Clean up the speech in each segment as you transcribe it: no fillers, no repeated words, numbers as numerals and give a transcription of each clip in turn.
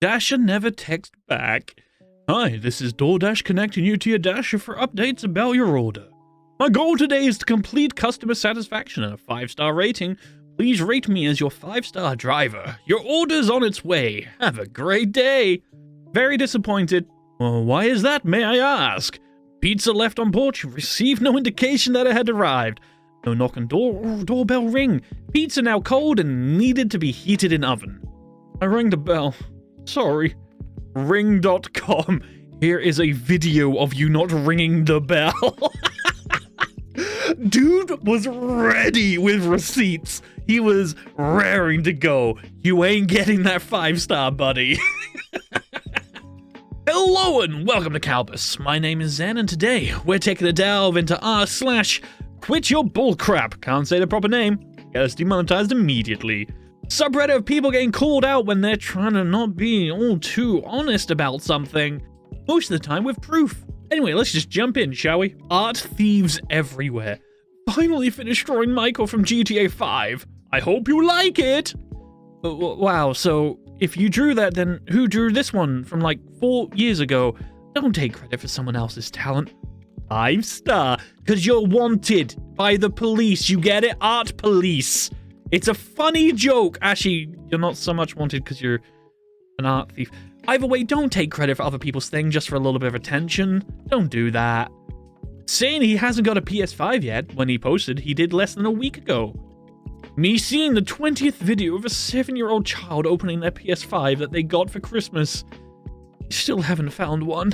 Dasher never texts back. Hi, this is DoorDash connecting you to your Dasher for updates about your order. My goal today is to complete customer satisfaction and a 5-star rating. Please rate me as your 5-star driver. Your order's on its way. Have a great day. Very disappointed. Well, why is that, may I ask? Pizza left on porch. Received no indication that it had arrived. No knock on door or doorbell ring. Pizza now cold and needed to be heated in oven. I rang the bell. Sorry. Ring.com. Here is a video of you not ringing the bell. Dude was ready with receipts. He was raring to go. You ain't getting that 5-star, buddy. Hello and welcome to Kalbus. My name is Zen and today we're taking a delve into r/QuitYourBullcrap. Can't say the proper name. Get us demonetized immediately. Subreddit of people getting called out when they're trying to not be all too honest about something. Most of the time with proof. Anyway, let's just jump in, shall we? Art thieves everywhere. Finally finished drawing Michael from GTA 5. I hope you like it! Wow, so if you drew that, then who drew this one from like 4 years ago? Don't take credit for someone else's talent. 5-star, because you're wanted by the police. You get it? Art police. It's a funny joke. Actually, you're not so much wanted because you're an art thief. Either way, don't take credit for other people's thing just for a little bit of attention. Don't do that. Saying he hasn't got a PS5 yet when he posted, he did less than a week ago. Me seeing the 20th video of a 7-year-old child opening their PS5 that they got for Christmas. Still haven't found one.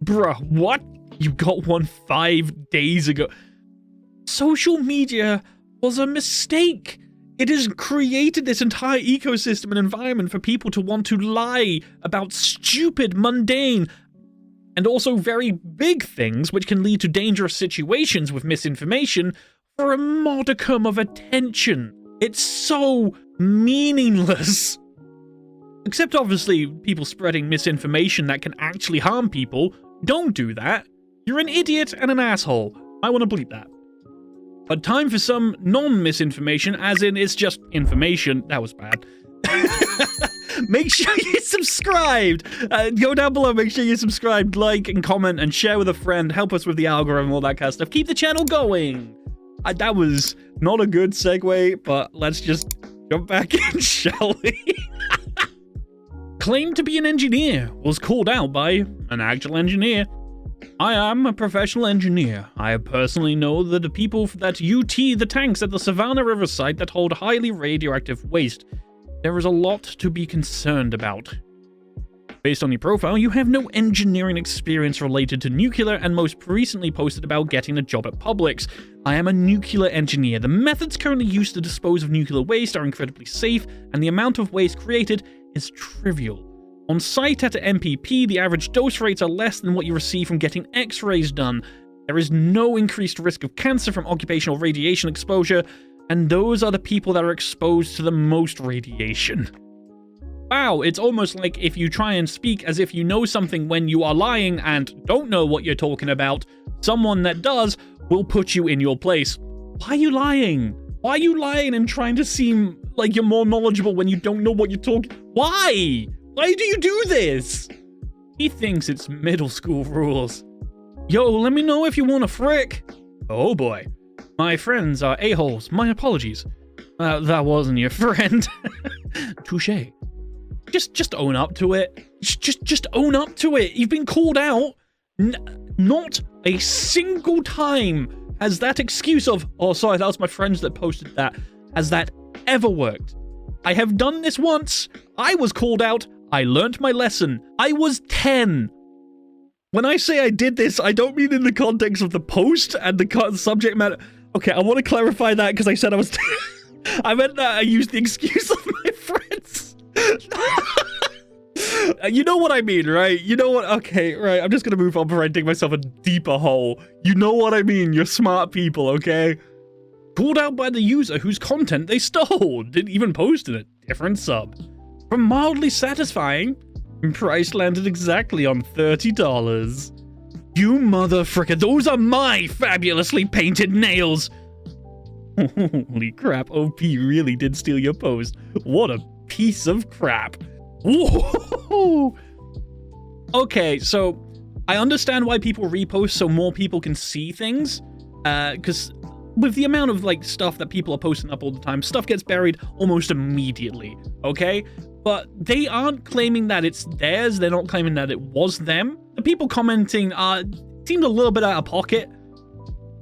Bruh, what? You got one 5 days ago. Social media was a mistake. It has created this entire ecosystem and environment for people to want to lie about stupid, mundane, and also very big things which can lead to dangerous situations with misinformation for a modicum of attention. It's so meaningless. Except obviously people spreading misinformation that can actually harm people. Don't do that. You're an idiot and an asshole. I want to bleep that. But time for some non-misinformation, as in it's just information. That was bad. Make sure you subscribed. Go down below, make sure you subscribe, like, and comment, and share with a friend. Help us with the algorithm, all that kind of stuff. Keep the channel going. That was not a good segue, but let's just jump back in, shall we? Claimed to be an engineer, was called out by an actual engineer. I am a professional engineer. I personally know that the people that UT the tanks at the Savannah River site that hold highly radioactive waste. There is a lot to be concerned about. Based on your profile, you have no engineering experience related to nuclear and most recently posted about getting a job at Publix. I am a nuclear engineer. The methods currently used to dispose of nuclear waste are incredibly safe, and the amount of waste created is trivial. On site at an MPP, the average dose rates are less than what you receive from getting X-rays done. There is no increased risk of cancer from occupational radiation exposure, and those are the people that are exposed to the most radiation. Wow, it's almost like if you try and speak as if you know something when you are lying and don't know what you're talking about, someone that does will put you in your place. Why are you lying? Why are you lying and trying to seem like you're more knowledgeable when you don't know what you're talking? Why? Why do you do this? He thinks it's middle school rules. Yo, let me know if you want a frick. Oh boy. My friends are a-holes. My apologies. That wasn't your friend. Touché. Just own up to it. Just own up to it. You've been called out. Not a single time has that excuse of, oh, sorry, that was my friends that posted that, has that ever worked. I have done this once. I was called out. I learnt my lesson. I was 10. When I say I did this, I don't mean in the context of the post and the subject matter. Okay, I want to clarify that because I said I was 10. I meant that I used the excuse of my friends. You know what I mean, right? You know what? Okay, right. I'm just going to move on before I dig myself a deeper hole. You know what I mean. You're smart people, okay? Called out by the user whose content they stole. Didn't even post in a different sub. From mildly satisfying, price landed exactly on $30. You motherfricker, those are my fabulously painted nails. Holy crap, OP really did steal your post. What a piece of crap. Whoa! Okay, so I understand why people repost so more people can see things, because with the amount of like stuff that people are posting up all the time, stuff gets buried almost immediately, okay? But they aren't claiming that it's theirs, they're not claiming that it was them. The people commenting seemed a little bit out of pocket,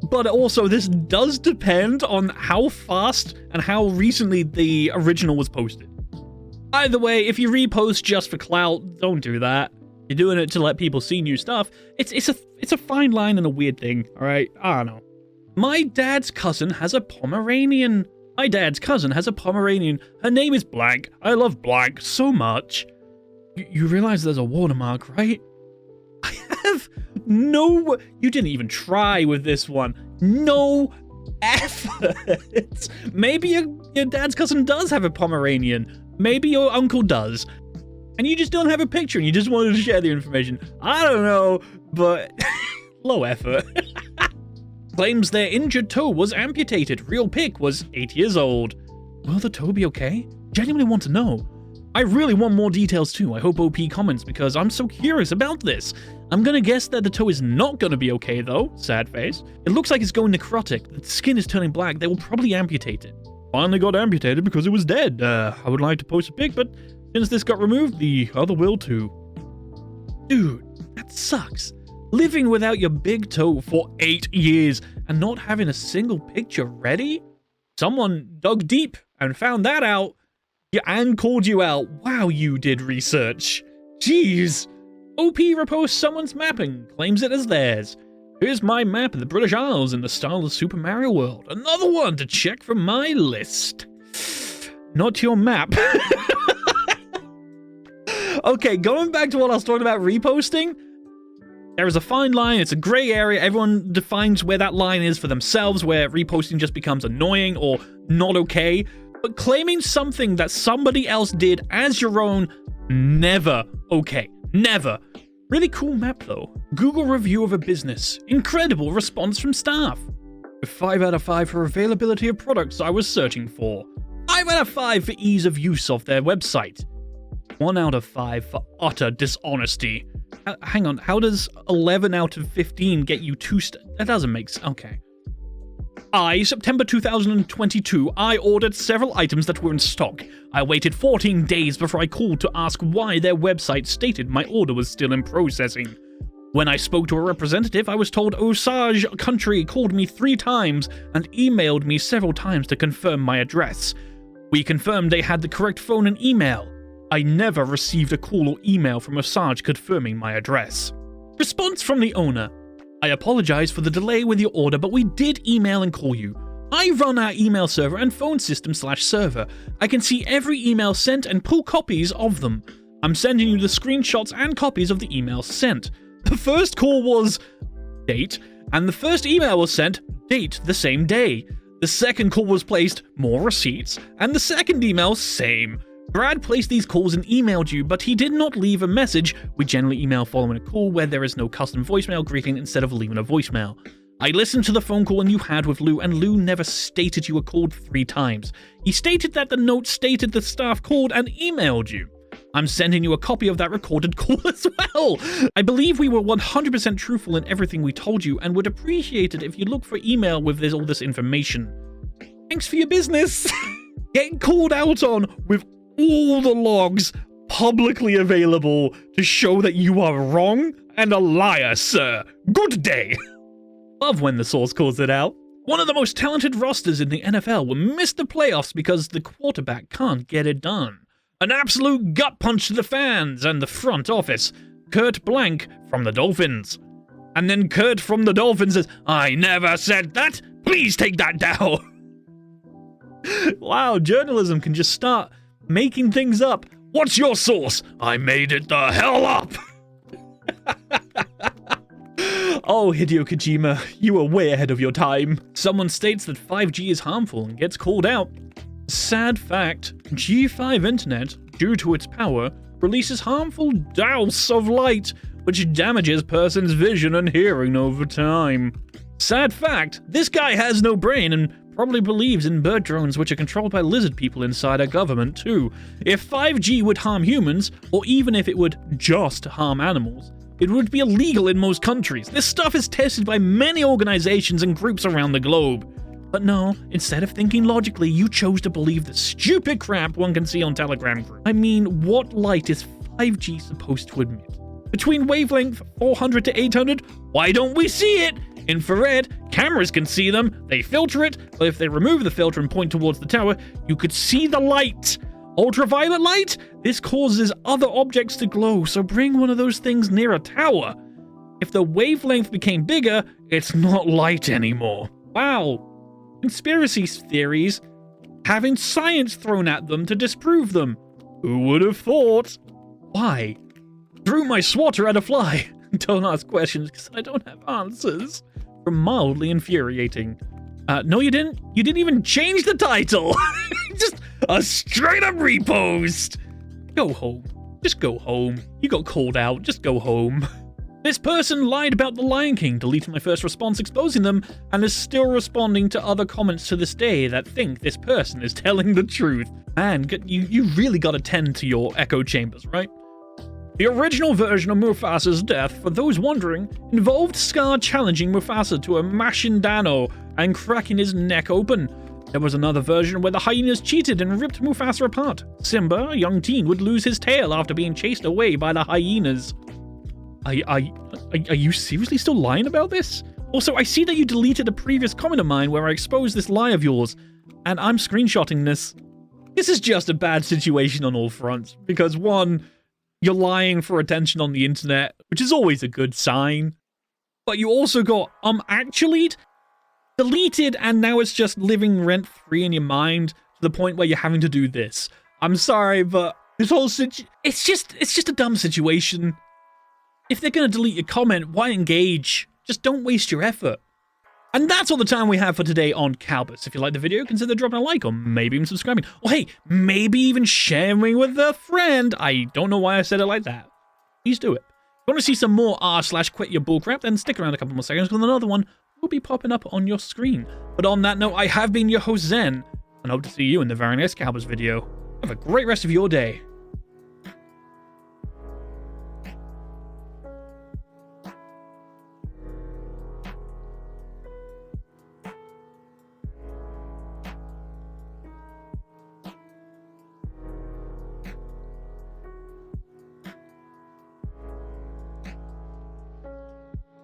but also this does depend on how fast and how recently the original was posted. Either way, if you repost just for clout, don't do that. You're doing it to let people see new stuff. It's a fine line and a weird thing, all right? I don't know. My dad's cousin has a Pomeranian. Her name is blank. I love blank so much. You realize there's a watermark, right? I have no... You didn't even try with this one. No effort. Maybe your dad's cousin does have a Pomeranian. Maybe your uncle does. And you just don't have a picture and you just wanted to share the information. I don't know, but low effort. Claims their injured toe was amputated. Real pic was 8 years old. Will the toe be okay? Genuinely want to know. I really want more details too. I hope OP comments because I'm so curious about this. I'm gonna guess that the toe is not gonna be okay though. Sad face. It looks like it's going necrotic. The skin is turning black. They will probably amputate it. Finally got amputated because it was dead. I would like to post a pic, but since this got removed, the other will too. Dude, that sucks. Living without your big toe for 8 years and not having a single picture ready? Someone dug deep and found that out and called you out. Wow, you did research. Jeez. OP reposts someone's mapping, claims it as theirs. Here's my map of the British Isles in the style of Super Mario World. Another one to check from my list. Not your map. Okay, going back to what I was talking about reposting, there is a fine line, it's a gray area, everyone defines where that line is for themselves, where reposting just becomes annoying or not okay, but claiming something that somebody else did as your own, never okay, never. Really cool map though. Google review of a business, incredible response from staff. 5 out of 5 for availability of products I was searching for. 5 out of 5 for ease of use of their website. 1 out of 5 for utter dishonesty. Hang on, how does 11 out of 15 get you 2 That doesn't make sense. Okay. September 2022, I ordered several items that were in stock. I waited 14 days before I called to ask why their website stated my order was still in processing. When I spoke to a representative, I was told Osage Country called me 3 times and emailed me several times to confirm my address. We confirmed they had the correct phone and email. I never received a call or email from Osage confirming my address. Response from the owner. I apologize for the delay with your order, but we did email and call you. I run our email server and phone system /server. I can see every email sent and pull copies of them. I'm sending you the screenshots and copies of the emails sent. The first call was date, and the first email was sent date the same day. The second call was placed more receipts, and the second email same. Brad placed these calls and emailed you, but he did not leave a message. We generally email following a call where there is no custom voicemail greeting instead of leaving a voicemail. I listened to the phone call you had with Lou, and Lou never stated you were called 3 times. He stated that the note stated the staff called and emailed you. I'm sending you a copy of that recorded call as well. I believe we were 100% truthful in everything we told you and would appreciate it if you look for email with all this information. Thanks for your business. Getting called out on with all the logs publicly available to show that you are wrong and a liar, sir. Good day. Love when the source calls it out. One of the most talented rosters in the NFL will miss the playoffs because the quarterback can't get it done. An absolute gut punch to the fans and the front office. Kurt Blank from the Dolphins. And then Kurt from the Dolphins says, I never said that. Please take that down. Wow, journalism can just start making things up. What's your source? I made it the hell up. Oh, Hideo Kojima, you were way ahead of your time. Someone states that 5G is harmful and gets called out. Sad fact, G5 internet, due to its power, releases harmful douse of light, which damages person's vision and hearing over time. Sad fact, this guy has no brain and probably believes in bird drones which are controlled by lizard people inside our government too. If 5G would harm humans, or even if it would just harm animals, it would be illegal in most countries. This stuff is tested by many organizations and groups around the globe. But no, instead of thinking logically, you chose to believe the stupid crap one can see on Telegram groups. I mean, what light is 5G supposed to emit? Between wavelength 400 to 800, why don't we see it? Infrared, cameras can see them, they filter it, but if they remove the filter and point towards the tower, you could see the light. Ultraviolet light? This causes other objects to glow, so bring one of those things near a tower. If the wavelength became bigger, it's not light anymore. Wow. Conspiracy theories having science thrown at them to disprove them. Who would have thought? Why? Threw my swatter at a fly. Don't ask questions because I don't have answers. Mildly infuriating. No, you didn't. You didn't even change the title. Just a straight up repost. Go home. Just go home. You got called out. Just go home. This person lied about the Lion King, deleted my first response exposing them, and is still responding to other comments to this day that think this person is telling the truth. Man, you really gotta tend to your echo chambers, right? The original version of Mufasa's death, for those wondering, involved Scar challenging Mufasa to a Mashindano and cracking his neck open. There was another version where the hyenas cheated and ripped Mufasa apart. Simba, a young teen, would lose his tail after being chased away by the hyenas. Are you seriously still lying about this? Also, I see that you deleted a previous comment of mine where I exposed this lie of yours, and I'm screenshotting this. This is just a bad situation on all fronts, because one, you're lying for attention on the internet, which is always a good sign, but you also got, actually deleted, and now it's just living rent-free in your mind to the point where you're having to do this. I'm sorry, but this whole it's just a dumb situation. If they're going to delete your comment, why engage? Just don't waste your effort. And that's all the time we have for today on Kalbus. If you liked the video, consider dropping a like or maybe even subscribing. Or hey, maybe even sharing with a friend. I don't know why I said it like that. Please do it. If you want to see some more r/quityourbullcrap, then stick around a couple more seconds because another one will be popping up on your screen. But on that note, I have been your host Zen, and I hope to see you in the very next Kalbus video. Have a great rest of your day.